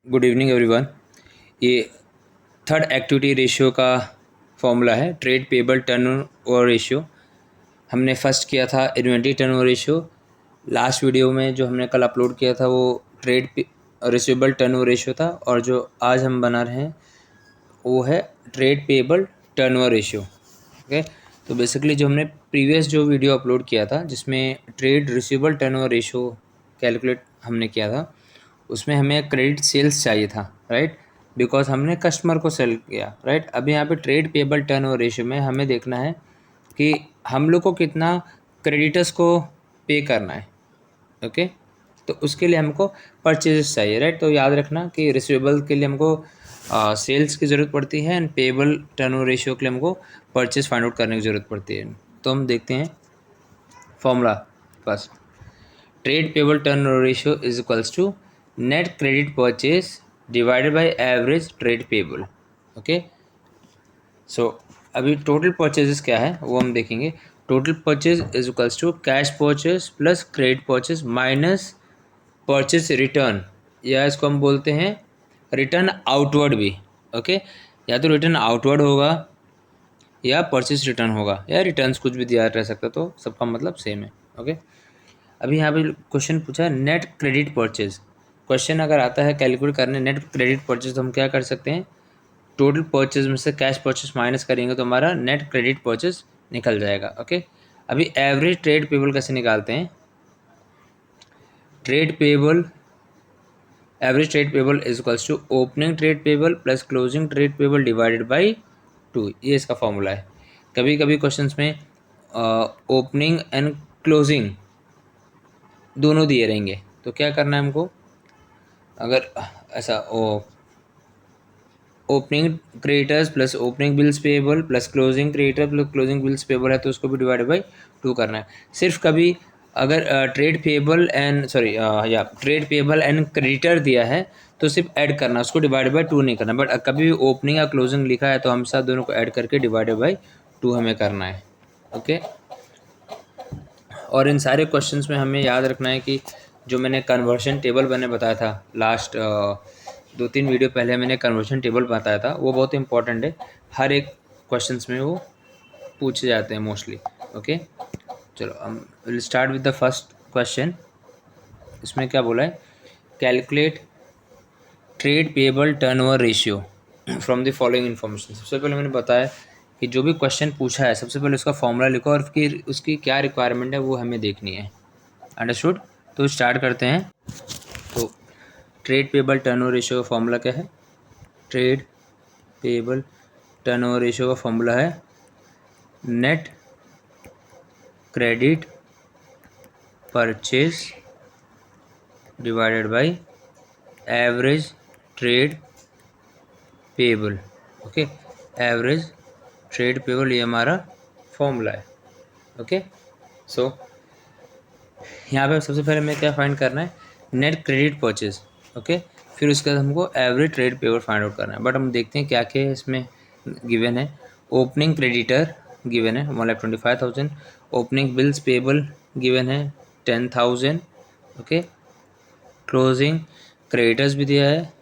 Good evening everyone. ये third activity ratio का formula है, ट्रेड पेबल टर्नओवर रेशियो। हमने फर्स्ट किया था inventory turnover ratio. Last video में जो हमने कल अपलोड किया था वो ट्रेड रिसीवेबल टर्नओवर रेशियो था, और जो आज हम बना रहे हैं वो है trade payable turnover ratio. Okay, तो बेसिकली जो हमने प्रीवियस जो वीडियो अपलोड किया था जिसमें trade receivable turnover ratio calculate हमने किया था, उसमें हमें क्रेडिट सेल्स चाहिए था, राइट, बिकॉज हमने कस्टमर को सेल किया, राइट। अभी यहाँ पे ट्रेड पेबल टर्नओवर रेशियो में हमें देखना है कि हम लोग को कितना क्रेडिटर्स को पे करना है। ओके, तो उसके लिए हमको परचेजेस चाहिए, राइट। तो याद रखना कि रिसीवेबल के लिए हमको सेल्स की ज़रूरत पड़ती है एंड पेबल टर्नओवर रेशियो के लिए हमको परचेज फाइंड आउट करने की ज़रूरत पड़ती है। तो हम देखते हैं formula. First, trade payable turnover ratio is equals to net credit purchase divided by average trade payable. Okay, so अभी टोटल परचेजेस क्या है वो हम देखेंगे। Total purchase is equals to cash purchase plus credit purchase minus purchase return, या इसको हम बोलते हैं रिटर्न आउटवर्ड भी। ओके, या तो रिटर्न आउटवर्ड होगा या परचेज रिटर्न होगा या रिटर्न्स कुछ भी दिया रह सकता, तो सबका मतलब सेम है। ओके, अभी यहाँ पे क्वेश्चन पूछा है नेट क्रेडिट परचेज। क्वेश्चन अगर आता है कैलकुलेट करने नेट क्रेडिट परचेज, तो हम क्या कर सकते हैं, टोटल परचेज में से कैश परचेज माइनस करेंगे तो हमारा नेट क्रेडिट परचेज निकल जाएगा। ओके, अभी एवरेज ट्रेड पेबल कैसे निकालते हैं। Trade payable, average trade payable is equals to opening trade payable plus closing trade payable divided by 2, ये इसका फॉर्मूला है। कभी कभी क्वेश्चंस में ओपनिंग एंड क्लोजिंग दोनों दिए रहेंगे, तो क्या करना है हमको, अगर ऐसा opening creditors plus opening bills payable plus closing creditor plus closing bills payable है तो उसको भी डिवाइड बाई 2 करना है। सिर्फ कभी अगर ट्रेड पेएबल एंड या ट्रेड पेएबल एंड क्रेडिटर दिया है तो सिर्फ ऐड करना, उसको डिवाइड बाई 2 नहीं करना। बट कभी भी ओपनिंग या क्लोजिंग लिखा है तो हम साथ दोनों को ऐड करके डिवाइडेड बाई 2 हमें करना है। ओके, और इन सारे क्वेश्चंस में हमें याद रखना है कि जो मैंने कन्वर्शन टेबल मैंने बताया था लास्ट 2-3 वीडियो पहले मैंने कन्वर्शन टेबल बताया था, वो बहुत इंपॉर्टेंट है। हर एक क्वेश्चंस में वो पूछे जाते हैं मोस्टली। ओके, चलो हम will start with the first question. इसमें क्या बोला है, calculate trade payable turnover ratio from the following information. सबसे पहले मैंने बताया कि जो भी क्वेश्चन पूछा है सबसे पहले उसका फॉर्मूला लिखो और फिर उसकी क्या रिक्वायरमेंट है वो हमें देखनी है। अंडरस्टूड, तो स्टार्ट करते हैं। तो ट्रेड पेएबल टर्नओवर रेशियो का फॉर्मूला क्या है, ट्रेड पेएबल टर्नओवर रेशियो का फॉर्मूला है net credit purchase divided by average trade payable. Okay, average trade payable ये हमारा फॉर्मूला है। ओके, सो यहाँ पे सबसे पहले हमें क्या फाइंड करना है, नेट क्रेडिट परचेज। ओके, फिर उसके बाद हमको average trade payable find out करना है। बट हम देखते हैं क्या क्या है इसमें गिवन है। ओपनिंग क्रेडिटर गिवन है 1,25,000, ओपनिंग बिल्स पेएबल गिवन है 10,000। ओके, क्लोजिंग क्रेडिटर्स भी दिया है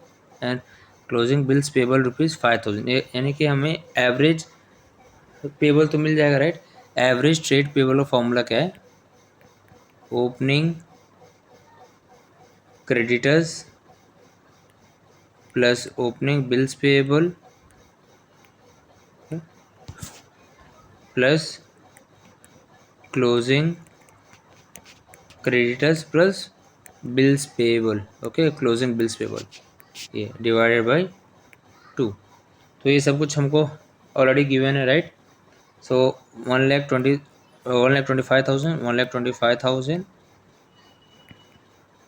एंड क्लोजिंग बिल्स पेएबल ₹5,000, यानी कि हमें एवरेज पेएबल तो मिल जाएगा, राइट। एवरेज ट्रेड पेएबल का फॉर्मूला क्या है, opening creditors plus opening bills payable plus closing creditors plus bills payable. Okay, closing bills payable ये डिवाइडेड बाय 2। तो ये सब कुछ हमको ऑलरेडी गिवन है, right. So 1,25,000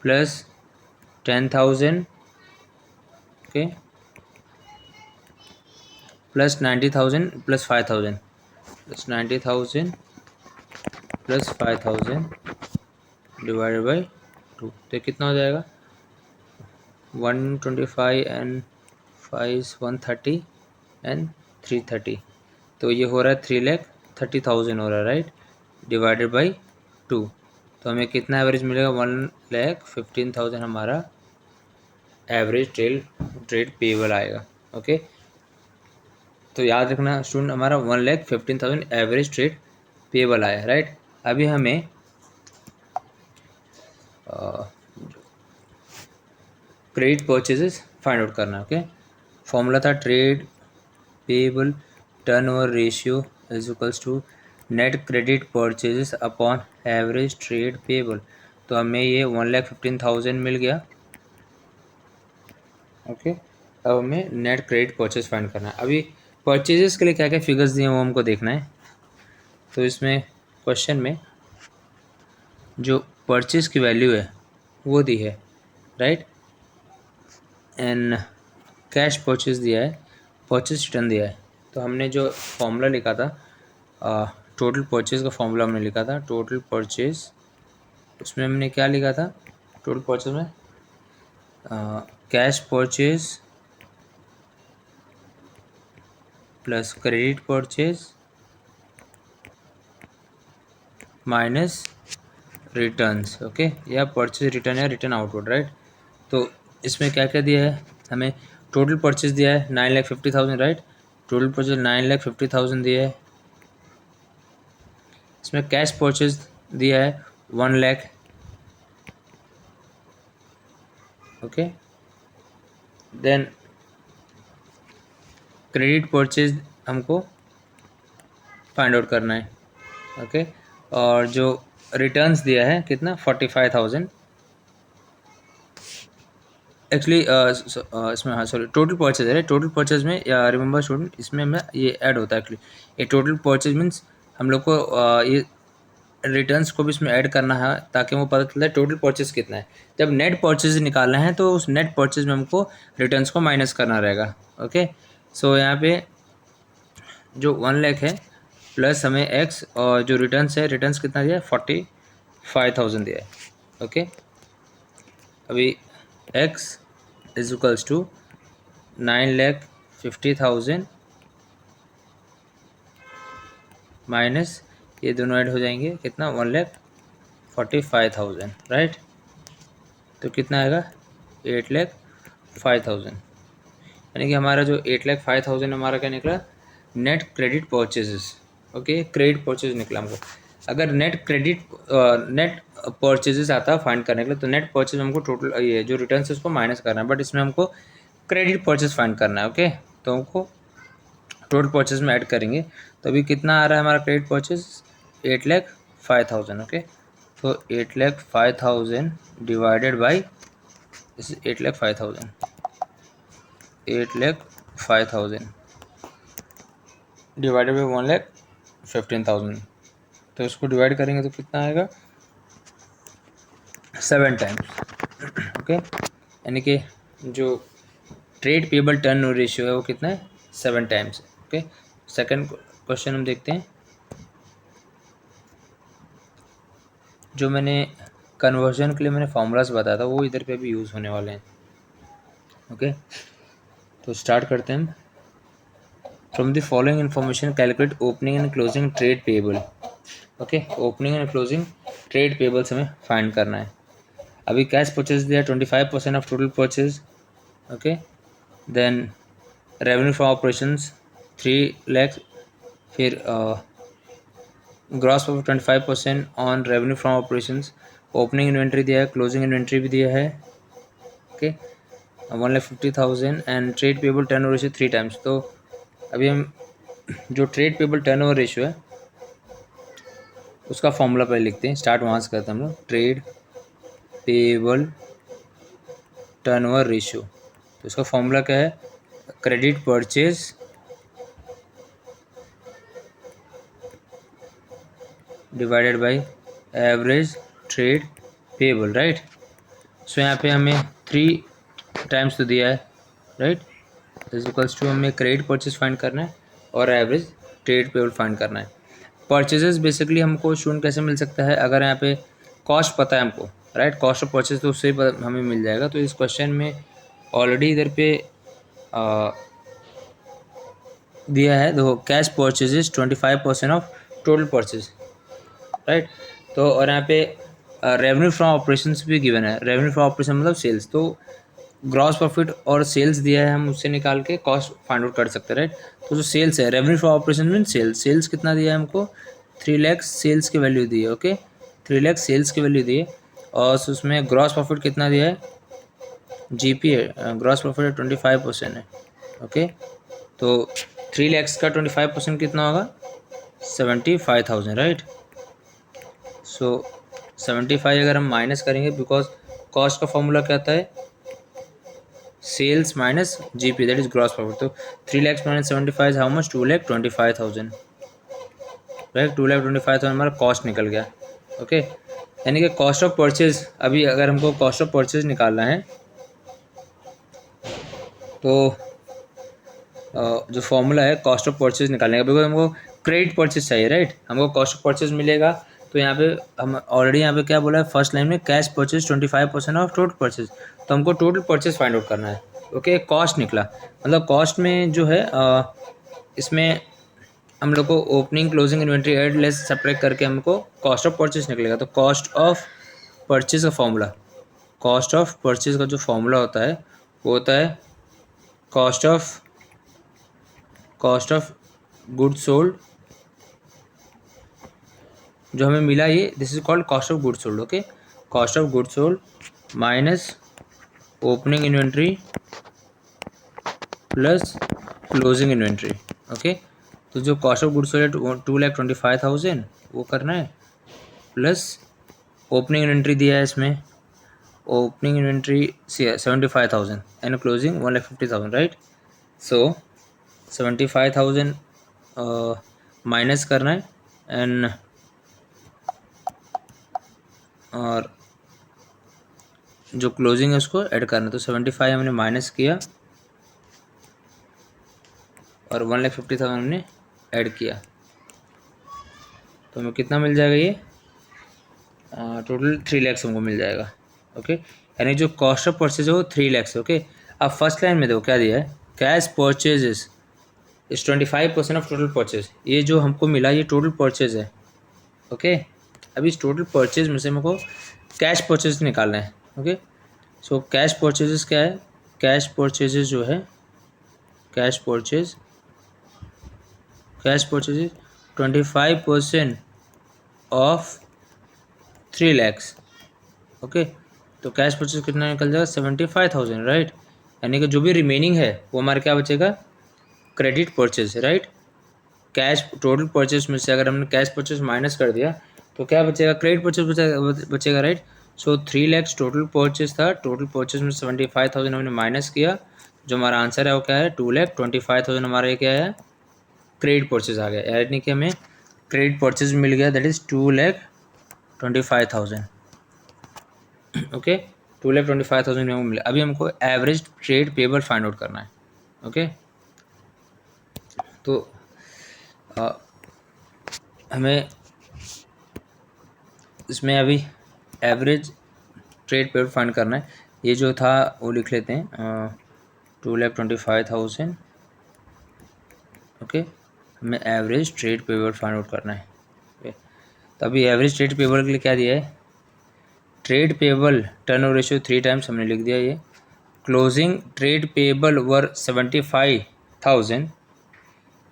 plus 10,000, okay, plus 90,000 plus 5,000 plus 90,000 plus 5,000 divided by 2, तो कितना हो जाएगा 125 एंड 5 130 एंड 330, तो ये हो रहा है 3,30,000 हो रहा है, राइट, डिवाइडेड बाई 2। तो हमें कितना एवरेज मिलेगा 1,15,000 हमारा एवरेज ट्रेड पेबल आएगा। ओके, तो याद रखना स्टूडेंट, हमारा 1,15,000 एवरेज ट्रेड पेबल आया, राइट। अभी हमें क्रेडिट परचेजेस फाइंड आउट करना है। ओके, फॉर्मूला था trade payable turnover ratio is equals to net credit purchases upon average trade payable. तो हमें ये 1,15,000 मिल गया। ओके, अब हमें नेट क्रेडिट परचेज फाइंड करना है। अभी परचेजेस के लिए क्या क्या फिगर्स दिए हैं वो हमको देखना है। तो इसमें क्वेश्चन में जो परचेज की वैल्यू है वो दी है, राइट, एंड कैश परचेज दिया है, परचेज रिटर्न दिया है। तो हमने जो फॉर्मूला लिखा था, टोटल परचेज का फॉर्मूला हमने लिखा था, टोटल परचेज, उसमें हमने क्या लिखा था टोटल परचेज में, cash purchase plus credit purchase minus returns. Okay, या परचेज रिटर्न या रिटर्न आउटवर्ड, राइट। तो इसमें क्या क्या दिया है हमें, टोटल परचेज दिया है 9,50,000, राइट। टोटल परचेज 9,50,000 दिया है। इसमें कैश परचेज दिया है 1 lakh. Okay, then credit purchase हमको फाइंड आउट करना है। ओके, और जो रिटर्न्स दिया है कितना 45,000 एक्चुअली, इसमें, हाँ सॉरी, टोटल परचेज है। टोटल परचेज में रिमेंबर स्टूडेंट, इसमें मैं ये ऐड होता है एक्चुअली, ये टोटल परचेज मीन्स हम लोग को ये रिटर्न्स को भी इसमें ऐड करना है ताकि वो पता चलता है टोटल परचेज कितना है। जब नेट परचेज निकालना है तो उस नेट परचेज में हमको रिटर्न्स को माइनस करना रहेगा। ओके, सो यहाँ पे जो 1 लाख है प्लस हमें एक्स, और जो रिटर्न्स है, रिटर्न्स कितना दिया है 45,000 दिया है। ओके, अभी x is equals to 9,50,000 minus ये दोनों ऐड हो जाएंगे, कितना 1,45,000, राइट। तो कितना आएगा 8,05,000, यानी कि हमारा जो 8,05,000 हमारा क्या निकला, net credit purchases. Okay, credit purchase निकला हमको। अगर नेट परचेजेस आता है फाइंड करने के लिए, तो नेट परचेज हमको टोटल ये जो रिटर्न है उसको माइनस करना है, बट इसमें हमको क्रेडिट परचेज फाइंड करना है। ओके, तो हमको टोटल परचेज में ऐड करेंगे। तो अभी कितना आ रहा है हमारा क्रेडिट परचेज 8,05,000। ओके, तो 8,05,000 डिवाइडेड बाई 8,05,000 डिवाइडेड बाई 1,15,000। तो इसको डिवाइड करेंगे तो कितना आएगा 7 टाइम्स। ओके, यानी कि जो ट्रेड पेबल टर्न रेशियो है वो कितना है 7 टाइम्स। ओके, सेकंड क्वेश्चन हम देखते हैं। जो मैंने कन्वर्जन के लिए मैंने फॉर्मूलाज बताया था वो इधर पे भी यूज़ होने वाले हैं। ओके, तो स्टार्ट करते हैं। From the following information calculate opening and closing trade payable. Okay, opening and closing trade payables हमें फाइंड करना है। अभी कैश परचेज दिया 25% of total purchase. Okay, then revenue from operations 3 lakh, फिर gross profit 25% on revenue from operations. Opening inventory दिया है, closing inventory भी दिया है। Okay, 1,50,000 and trade payable turnover ratio 3 times. तो अभी हम जो ट्रेड पेबल टर्नओवर रेशियो है उसका फॉर्मूला पहले लिखते हैं, स्टार्ट वहाँ से करते हैं हम लोग। ट्रेड पेबल टर्नओवर रेशियो, तो इसका फॉर्मूला क्या है, credit purchase divided by average trade payable, right. So यहाँ पे हमें 3 टाइम्स तो दिया है, राइट, इज इक्वल्स टू हमें क्रेडिट परचेज फाइंड करना है और एवरेज ट्रेड पेबल फाइंड करना है। परचेजेस बेसिकली हमको स्टूडेंट कैसे मिल सकता है, अगर यहाँ पे कॉस्ट पता है हमको, राइट, कॉस्ट ऑफ परचेज तो उससे हमें मिल जाएगा। तो इस क्वेश्चन में ऑलरेडी इधर पे दिया है, देखो cash purchases 25% of total purchase, right. तो और यहाँ पे रेवेन्यू फ्रॉम ऑपरेशंस भी गिवन है, रेवेन्यू फ्रॉम ऑपरेशन मतलब सेल्स। तो ग्रॉस प्रॉफिट और सेल्स दिया है, हम उससे निकाल के कॉस्ट फाइंड आउट कर सकते हैं, राइट। तो जो सेल्स है, revenue for operation mean sales कितना दिया है हमको, 3 लाख सेल्स की वैल्यू दी है, ओके, 3 लाख सेल्स की वैल्यू दी है। और उसमें ग्रॉस प्रॉफिट कितना दिया है, जीपी है, ग्रॉस प्रॉफिट 25% है, ओके। तो 3 लैक्स का 25% कितना होगा, 75,000, राइट। सो 75 अगर हम माइनस करेंगे, बिकॉज कॉस्ट का फॉर्मूला क्या आता है, sales minus GP, that is gross profit. तो 3 lakhs minus 75 how much, 2,25,000, right. 2,25,000 हमारा कॉस्ट निकल गया, ओके। यानी कि कॉस्ट ऑफ परचेज, अभी अगर हमको कॉस्ट ऑफ परचेज निकालना है तो जो फॉर्मूला है कॉस्ट ऑफ परचेज निकालने का, बिकॉज हमको क्रेडिट परचेज चाहिए, राइट। हमको कॉस्ट ऑफ परचेज मिलेगा, तो यहाँ पे हम ऑलरेडी यहाँ पे क्या बोला है, फर्स्ट लाइन में cash purchase 25% of total purchase, तो हमको टोटल परचेज फाइंड आउट करना है, ओके। कॉस्ट निकला, मतलब कॉस्ट में जो है इसमें हम लोग को opening closing inventory add less subtract करके हमको कॉस्ट ऑफ परचेज निकलेगा। तो कॉस्ट ऑफ परचेज का फॉर्मूला, कॉस्ट ऑफ परचेज का जो फॉर्मूला होता है वो होता है कॉस्ट ऑफ गुड सोल्ड, जो हमें मिला ये, this is called cost of good sold, okay. Cost of good sold minus opening inventory plus closing inventory, okay. तो जो कॉस्ट ऑफ गुड सोल्ड है 2,25,000 वो करना है, प्लस ओपनिंग इन्वेंट्री दिया है इसमें, opening inventory 75,000 and closing 1,50,000, right. So 75,000 minus करना है एंड और जो क्लोजिंग है उसको ऐड करना है। तो 75 हमने माइनस किया और 1,50,000 हमने ऐड किया, तो हमें कितना मिल जाएगा, ये टोटल 3 लैक्स हमको मिल जाएगा, ओके। यानी जो कॉस्ट ऑफ परचेज है वो 3 लैक्स, ओके। अब फर्स्ट लाइन में देखो क्या दिया है, कैश परचेजेस इस 25% ऑफ टोटल परचेज, ये जो हमको मिला ये टोटल परचेज है, ओके। अभी इस टोटल परचेज में से हमको कैश परचेज निकालना है, ओके। सो कैश परचेजेस क्या है, कैश परचेजेस जो है, cash purchases 25% of 3 lakhs, okay. तो कैश परचेज कितना निकल जाएगा, 75,000, राइट। यानी कि जो भी रिमेनिंग है वो हमारे क्या बचेगा, credit purchase, right. Cash total purchase में से अगर हमने कैश परचेज माइनस कर दिया तो क्या बचेगा, क्रेडिट परचेज बचेगा, राइट। सो 3 लैक्स टोटल परचेज था, टोटल परचेज में 75,000 हमने माइनस किया, जो हमारा आंसर है वो क्या है, 2,25,000 हमारा ये क्या है, क्रेडिट परचेज आ गया, यानी कि हमें क्रेडिट परचेज मिल गया, दैट इज 2,25,000, ओके। 2,25,000 हमको मिला। अभी हमको average trade payable find out करना है, ओके। तो हमें इसमें अभी एवरेज ट्रेड पेबल फाइंड करना है, ये जो था वो लिख लेते हैं, 2,25,000, ओके। हमें average trade payable find out करना है, ओके। तो अभी एवरेज ट्रेड पेबल के लिए क्या दिया है, trade payable turnover ratio 3 times हमने लिख दिया ये, closing trade payable were 75,000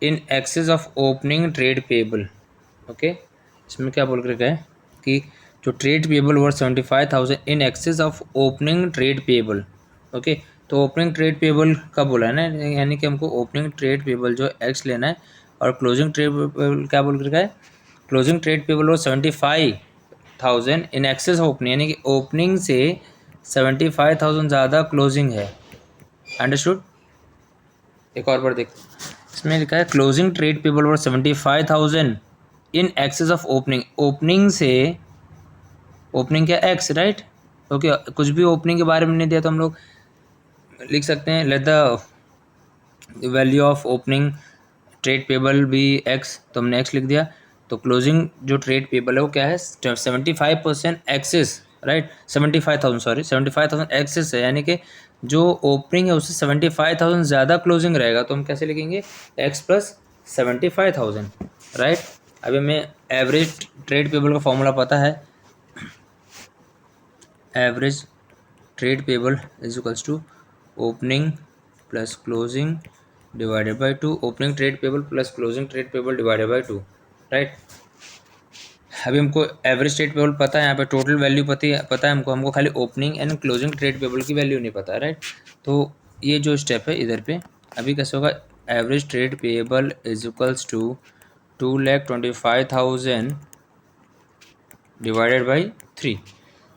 in excess of opening trade payable, okay. इसमें क्या बोल कर गए कि जो trade payable were 75,000 in excess of opening trade payable, okay. तो ओपनिंग ट्रेड पेबल का बोला है ना, यानी कि हमको ओपनिंग ट्रेड पेबल जो एक्स लेना है, और क्लोजिंग ट्रेड पेबल क्या बोल कर गए, closing trade payable were 75,000 in excess of opening, यानी कि ओपनिंग से 75,000 ज़्यादा क्लोजिंग है, अंडरस्टूड। एक और बार देख, इसमें लिखा है closing trade payable were 75,000 in excess of opening, opening से, ओपनिंग क्या एक्स, राइट, ओके। कुछ भी ओपनिंग के बारे में नहीं दिया तो हम लोग लिख सकते हैं let the value of opening trade payable भी एक्स, तो हमने एक्स लिख दिया। तो क्लोजिंग जो ट्रेड पेबल है वो क्या है, 75% एक्सेस, राइट, 75,000 एक्सेस है, यानी कि जो ओपनिंग है उससे 75,000 ज़्यादा क्लोजिंग रहेगा, तो हम कैसे लिखेंगे, एक्स प्लस 75,000, राइट। अभी हमें एवरेज ट्रेड पेबल का फॉर्मूला पता है, average trade payable is equals to opening plus closing divided by 2, opening trade payable plus closing trade payable divided by 2, right. अभी हमको एवरेज ट्रेड पेबल पता है, यहाँ पे टोटल वैल्यू पता है हमको खाली opening and closing trade payable की वैल्यू नहीं पता है, राइट। तो ये जो स्टेप है इधर पे अभी कैसे होगा, average trade payable is equals to 2,25,000 divided by 3।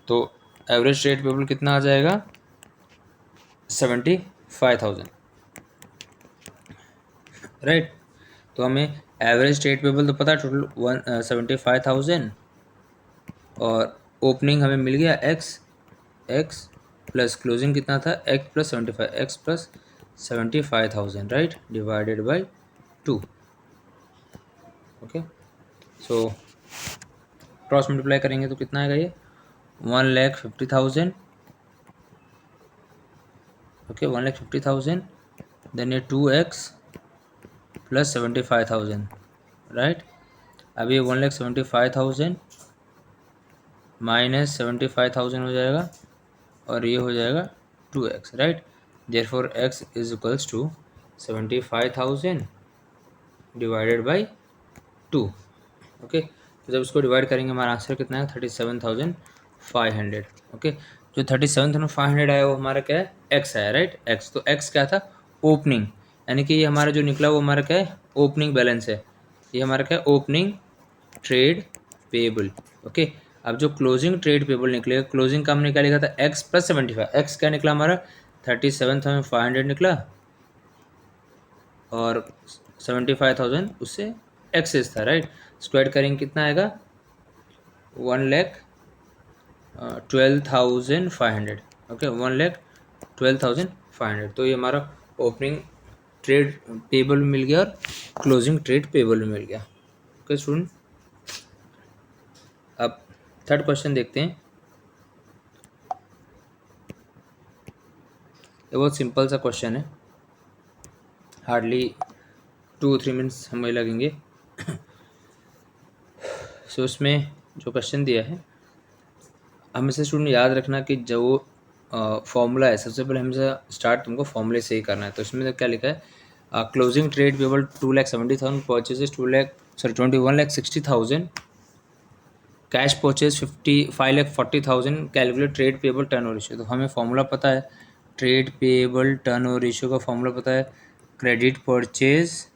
तो एवरेज ट्रेड पेबल कितना आ जाएगा, 75,000, राइट। तो हमें एवरेज ट्रेड पेबल तो पता है टोटल 75,000, और ओपनिंग हमें मिल गया एक्स प्लस क्लोजिंग कितना था, x plus 75, x plus 75,000, right, divided by 2। Okay, so cross multiply करेंगे तो कितना आएगा, ये 1,50,000, ओके 1,50,000, देन ये 2x प्लस 75,000, राइट। अब ये 1,75,000 माइनस 75,000 हो जाएगा, और ये हो जाएगा 2x, right. Therefore x is equals to 75,000 divided by 2। Okay, तो जब इसको डिवाइड करेंगे हमारा आंसर कितना है, 37,500। ओके, जो 37,500 आया वो हमारा क्या है, x आया, राइट, x। तो x क्या था, ओपनिंग, यानी कि ये हमारा जो निकला वो हमारा क्या है, ओपनिंग बैलेंस है। ये हमारा क्या है, ओपनिंग ट्रेड पेबल। ओके, अब जो क्लोजिंग ट्रेड पेबल निकलेगा, क्लोजिंग का हमने क्या लिखा था, x प्लस 75, x क्या निकला हमारा 37,500 निकला, और 75,000 उससे एक्सेस था, राइट। स्क्वायर करेंगे कितना आएगा, 1,12,500। ओके, 1,12,500। तो ये हमारा ओपनिंग ट्रेड पेबल मिल गया और क्लोजिंग ट्रेड पेबल मिल गया। ओके स्टूडेंट, अब थर्ड क्वेश्चन देखते हैं। ये बहुत सिंपल सा क्वेश्चन है, हार्डली 2-3 मिनट्स हमें लगेंगे। सो इसमें जो क्वेश्चन दिया है, हमेशा स्टूडेंट याद रखना कि जो फॉर्मूला है, सबसे पहले हमेशा स्टार्ट तुमको फॉर्मूले से ही करना है। तो इसमें क्या लिखा है, closing trade payable 2,70,000, purchases 21,60,000, cash purchase 5,40,000, calculate trade payable turnover ratio. तो हमें फॉर्मूला पता है, ट्रेड पेबल टर्नओवर रेशियो का फॉर्मूला पता है, credit purchase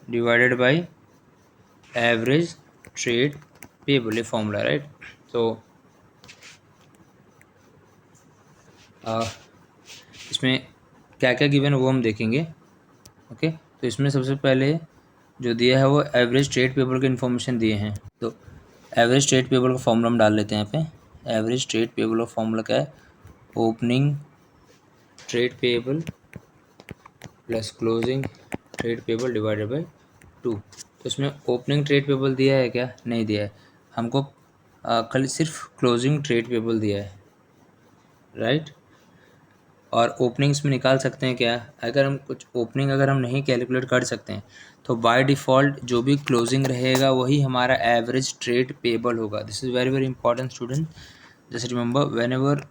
divided by average trade payable, ये फॉर्मूला, राइट। तो इसमें क्या क्या गिवन है वो हम देखेंगे। ओके, तो इसमें सबसे पहले जो दिया है वो एवरेज ट्रेड पेबल के इन्फॉर्मेशन दिए हैं। तो एवरेज ट्रेड पेबल का फॉर्मूला हम डाल लेते हैं यहाँ पे। एवरेज ट्रेड पेबल का फॉर्मूला क्या है, opening trade payable plus closing trade payable divided by 2। तो इसमें ओपनिंग ट्रेड पेबल दिया है क्या, नहीं दिया है हमको, खाली सिर्फ क्लोजिंग ट्रेड पेबल दिया है, राइट। और ओपनिंग्स में निकाल सकते हैं क्या, अगर हम कुछ ओपनिंग अगर हम नहीं कैलकुलेट कर सकते हैं तो बाय डिफ़ॉल्ट जो भी क्लोजिंग रहेगा वही हमारा एवरेज ट्रेड पेबल होगा। This is very very important student, just remember when ever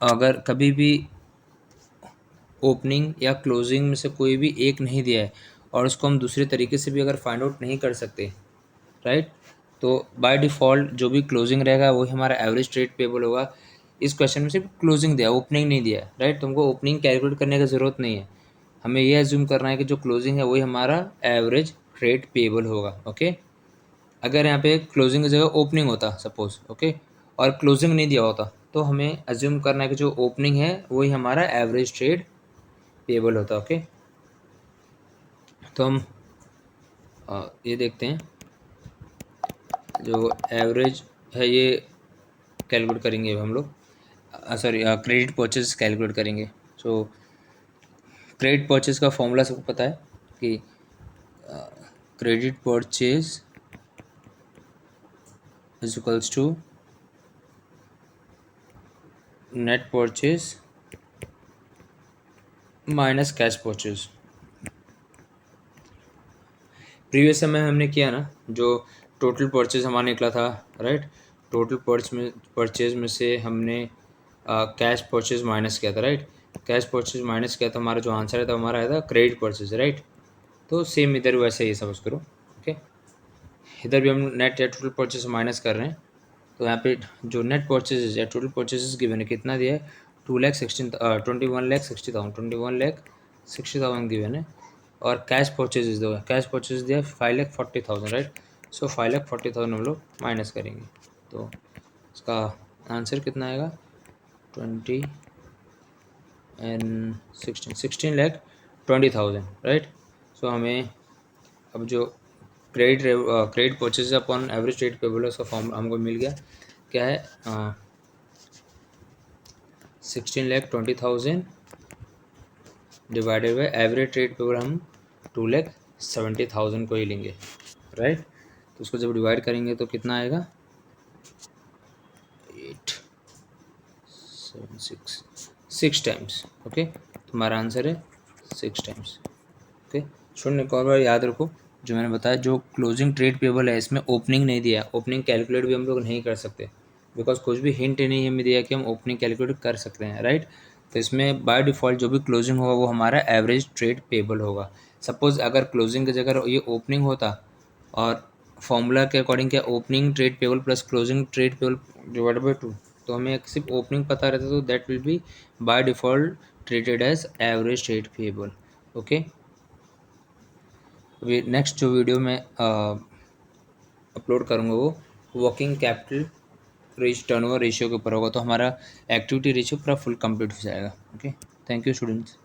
अगर कभी भी ओपनिंग या क्लोजिंग में से कोई भी एक नहीं दिया है और उसको हम दूसरे तरीके से भी अगर फाइंड आउट नहीं कर सकते, राइट, तो बाय डिफ़ॉल्ट जो भी क्लोजिंग रहेगा वही हमारा एवरेज ट्रेड पेबल होगा। इस क्वेश्चन में सिर्फ क्लोजिंग दिया, ओपनिंग नहीं दिया, राइट। तुमको ओपनिंग कैलकुलेट करने की ज़रूरत नहीं है, हमें ये एज्यूम करना है कि जो क्लोजिंग है वही हमारा एवरेज ट्रेड पेबल होगा। ओके, अगर यहाँ पे क्लोजिंग की जगह ओपनिंग होता सपोज, ओके, और क्लोजिंग नहीं दिया होता तो हमें एज्यूम करना है कि जो ओपनिंग है वही हमारा एवरेज ट्रेड पेबल होता। ओके, तो हम ये देखते हैं, जो एवरेज है ये कैलकुलेट करेंगे हम लोग, सॉरी क्रेडिट परचेज कैलकुलेट करेंगे। सो क्रेडिट परचेज का फॉर्मूला सबको पता है कि credit purchase is equals to net purchase minus cash purchase. Previous समय हमने किया ना, जो टोटल परचेज हमारा निकला था, राइट, टोटल परचेज में से हमने कैश परचेज माइनस किया था, राइट। कैश परचेज माइनस किया तो हमारा जो आंसर है तो हमारा आया था क्रेडिट परचेज, राइट। तो सेम इधर वैसे ही समझ करो, ओके। इधर भी हम नेट या टोटल परचेज माइनस कर रहे हैं, तो यहाँ पे जो नेट परचेज या टोटल परचेज गिवन है कितना दिया है, 21,60,000 21,60,000 गिवन है। और कैश परचेजेस दो, कैश परचेज दिया 5,40,000, राइट। सो 5,40,000 हम लोग माइनस करेंगे, तो इसका आंसर कितना आएगा, 16,20,000, राइट। सो हमें अब जो credit purchase upon average trade payable उसका फॉर्म हमको मिल गया, क्या है, 16,20,000 divided by average trade payable हम 2,70,000 को ही लेंगे, राइट। तो उसको जब डिवाइड करेंगे तो कितना आएगा, 6 टाइम्स, ओके। तुम्हारा आंसर है 6 टाइम्स, ओके। छोड़ने को और बार याद रखो जो मैंने बताया, जो क्लोजिंग ट्रेड पेबल है इसमें ओपनिंग नहीं दिया, ओपनिंग कैलकुलेट भी हम लोग नहीं कर सकते, बिकॉज कुछ भी हिंट नहीं हमें दिया कि हम ओपनिंग कैलकुलेट कर सकते हैं, राइट। तो इसमें बाय डिफ़ॉल्ट जो भी क्लोजिंग होगा वो हमारा एवरेज ट्रेड पेबल होगा। सपोज़ अगर क्लोजिंग की जगह ये ओपनिंग होता और फॉर्मूला के अकॉर्डिंग क्या, opening trade payable plus closing trade payable divided by 2, तो हमें सिर्फ ओपनिंग पता रहता तो that will be by default treated as average trade payable, okay. अभी नेक्स्ट जो वीडियो में अपलोड करूँगा वो वर्किंग कैपिटल टर्नओवर रेशियो के ऊपर होगा, तो हमारा एक्टिविटी रेशियो पूरा फुल कंप्लीट हो जाएगा, ओके। Thank you students.